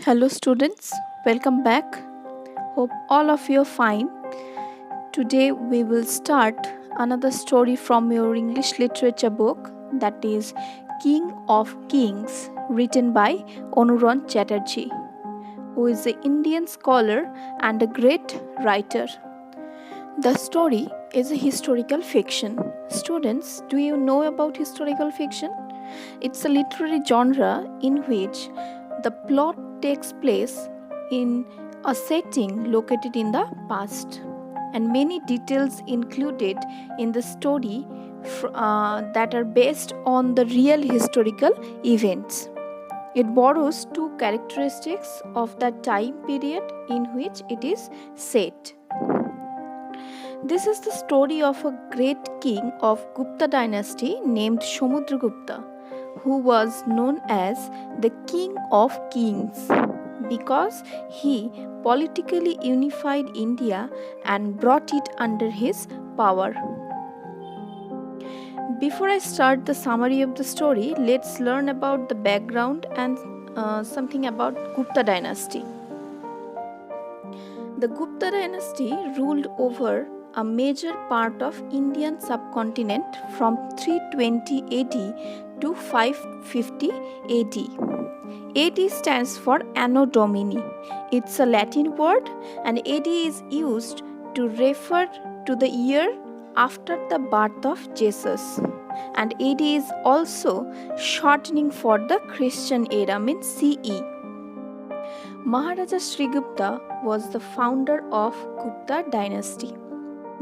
Hello, students. Welcome back. Hope all of you are fine. Today, we will start another story from your English literature book, that is King of Kings, written by Anuran Chatterjee, who is an Indian scholar and a great writer. The story is a historical fiction. Students, do you know about historical fiction? It's a literary genre in which the plot takes place in a setting located in the past, and many details included in the story that are based on the real historical events. It borrows two characteristics of the time period in which it is set. This is the story of a great king of Gupta dynasty named Samudragupta, who was known as the King of Kings because he politically unified India and brought it under his power. Before I start the summary of the story, let's learn about the background and something about Gupta dynasty. The Gupta dynasty ruled over a major part of Indian subcontinent from 320 AD to 550 AD. AD stands for Anno Domini. It's a Latin word, and AD is used to refer to the year after the birth of Jesus. And AD is also shortening for the Christian era, means CE. Maharaja Srigupta was the founder of Gupta dynasty.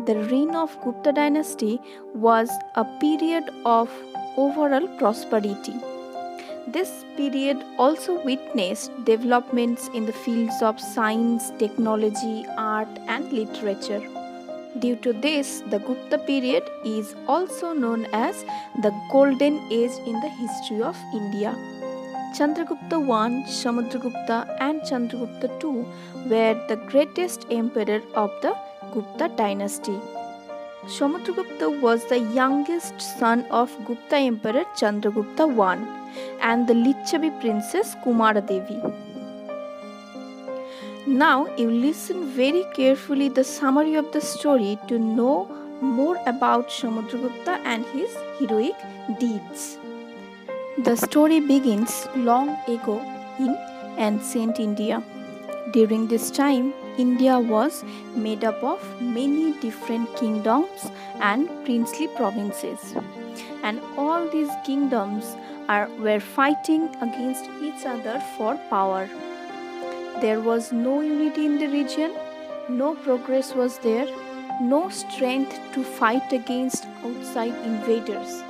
The reign of Gupta dynasty was a period of overall prosperity. This period also witnessed developments in the fields of science, technology, art, and literature. Due to this, the Gupta period is also known as the Golden Age in the history of India. Chandragupta I, Samudragupta, and Chandragupta II were the greatest emperor of the Gupta dynasty. Samudragupta was the youngest son of Gupta Emperor Chandragupta I and the Licchavi princess Kumara Devi. Now you listen very carefully the summary of the story to know more about Samudragupta and his heroic deeds. The story begins long ago in ancient India. During this time, India was made up of many different kingdoms and princely provinces, and all these kingdoms were fighting against each other for power. There was no unity in the region, no progress was there, no strength to fight against outside invaders.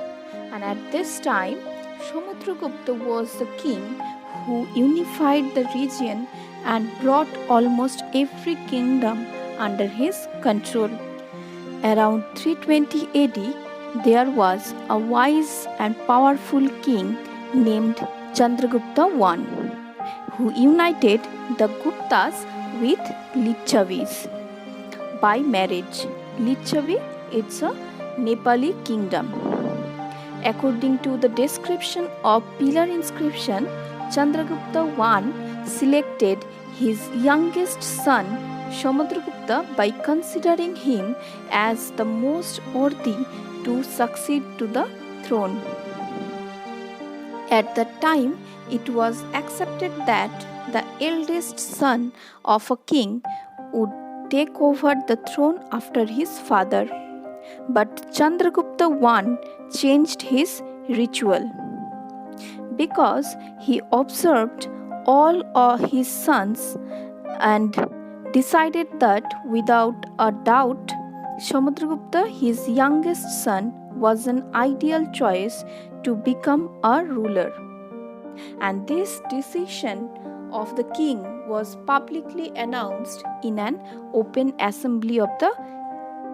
And at this time, Samudragupta was the king who unified the region and brought almost every kingdom under his control. Around 320 AD, there was a wise and powerful king named Chandragupta I, who united the Guptas with Licchavis by marriage. Licchavi, it's a Nepali kingdom. According to the description of pillar inscription, Chandragupta I selected his youngest son Samudragupta by considering him as the most worthy to succeed to the throne. At that time, it was accepted that the eldest son of a king would take over the throne after his father. But Chandragupta I changed his ritual because he observed all of his sons and decided that without a doubt Samudragupta, his youngest son, was an ideal choice to become a ruler. And this decision of the king was publicly announced in an open assembly of the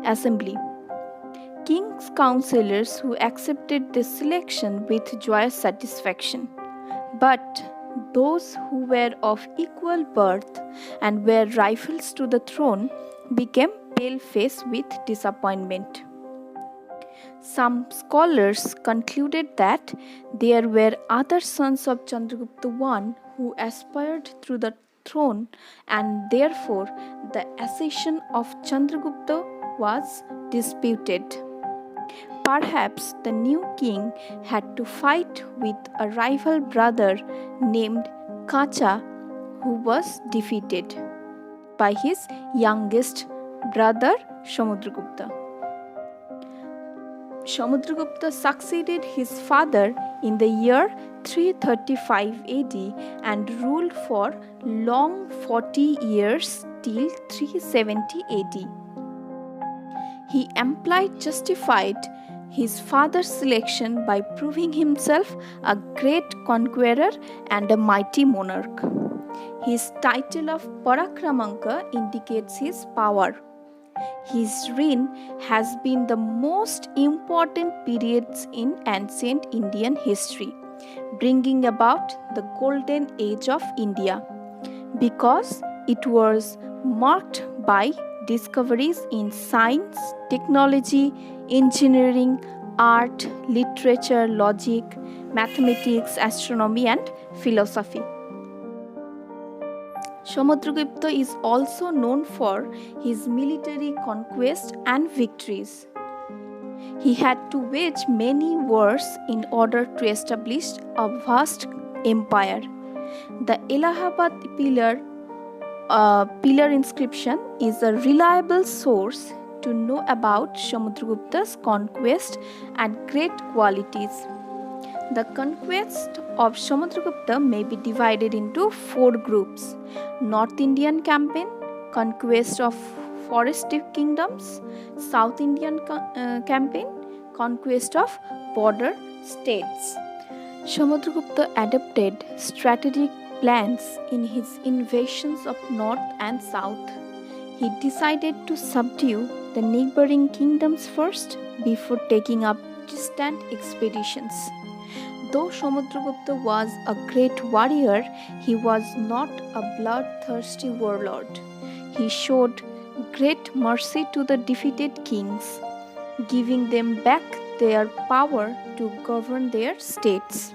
assembly. King's counselors who accepted this selection with joyous satisfaction. But those who were of equal birth and were rivals to the throne became pale-faced with disappointment. Some scholars concluded that there were other sons of Chandragupta I who aspired to the throne, and therefore the accession of Chandragupta was disputed. Perhaps the new king had to fight with a rival brother named Kacha, who was defeated by his youngest brother Samudragupta. Samudragupta succeeded his father in the year 335 AD and ruled for long 40 years till 370 AD. He amply justified his father's selection by proving himself a great conqueror and a mighty monarch. His title of Parakramanka indicates his power. His reign has been the most important period in ancient Indian history, bringing about the golden age of India, because it was marked by discoveries in science, technology, engineering, art, literature, logic, mathematics, astronomy, and philosophy. Samudragupta is also known for his military conquests and victories. He had to wage many wars in order to establish a vast empire. The Allahabad pillar inscription is a reliable source to know about Samudragupta's conquest and great qualities. The conquest of Samudragupta may be divided into 4 groups: North Indian campaign, conquest of forested kingdoms; South Indian campaign, conquest of border states. Samudragupta adopted strategic plans in his invasions of north and south. He decided to subdue the neighboring kingdoms first before taking up distant expeditions. Though Samudragupta was a great warrior, he was not a bloodthirsty warlord. He showed great mercy to the defeated kings, giving them back their power to govern their states.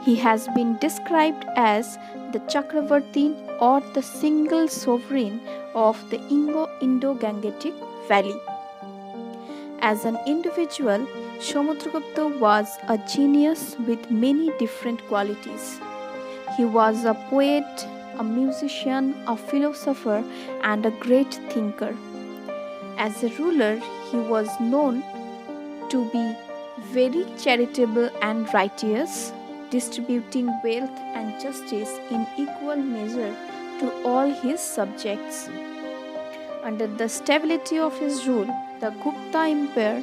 He has been described as the Chakravartin, or the single sovereign of the Indo-Gangetic Valley. As an individual, Samudragupta was a genius with many different qualities. He was a poet, a musician, a philosopher, and a great thinker. As a ruler, he was known to be very charitable and righteous, distributing wealth and justice in equal measure to all his subjects. Under the stability of his rule, the Gupta Empire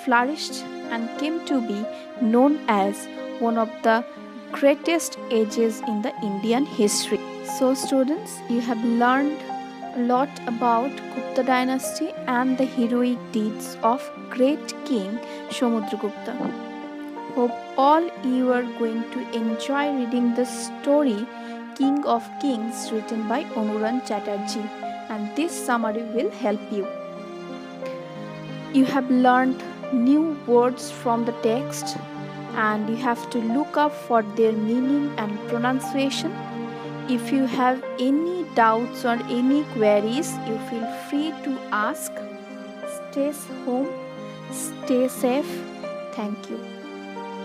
flourished and came to be known as one of the greatest ages in the Indian history. So students, you have learned a lot about Gupta dynasty and the heroic deeds of great king Samudragupta. Hope all you are going to enjoy reading the story King of Kings written by Anuran Chatterjee, and this summary will help you. You have learned new words from the text, and you have to look up for their meaning and pronunciation. If you have any doubts or any queries, you feel free to ask. Stay home, stay safe. Thank you.